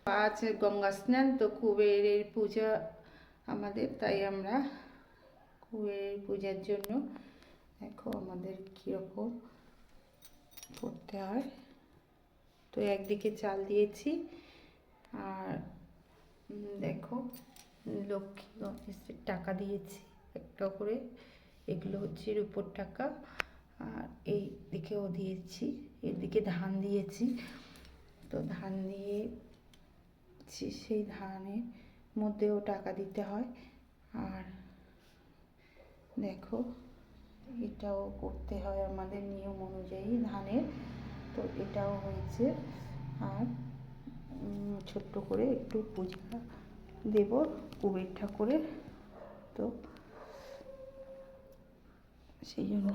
আজ গঙ্গা স্নান, তো কুবেরের পূজা আমাদের, তাই আমরা কুবেরের পূজার জন্য দেখো আমাদের কীরকম করতে হয়। তো একদিকে চাল দিয়েছি, আর দেখো লক্ষ্মী গণেশের টাকা দিয়েছি একটা করে, এগুলো হচ্ছে রূপোর টাকা। আর এই দিকেও দিয়েছি, এদিকে ধান দিয়েছি। তো ধান দিয়েছি, সেই ধানের মধ্যেও টাকা দিতে হয়। আর দেখো এটাও করতে হয় আমাদের নিয়ম অনুযায়ী ধানের। তো এটাও হয়েছে। আর ছোট্ট করে একটু পূজা দেব কুবের ঠাকুরের, তো সেই জন্য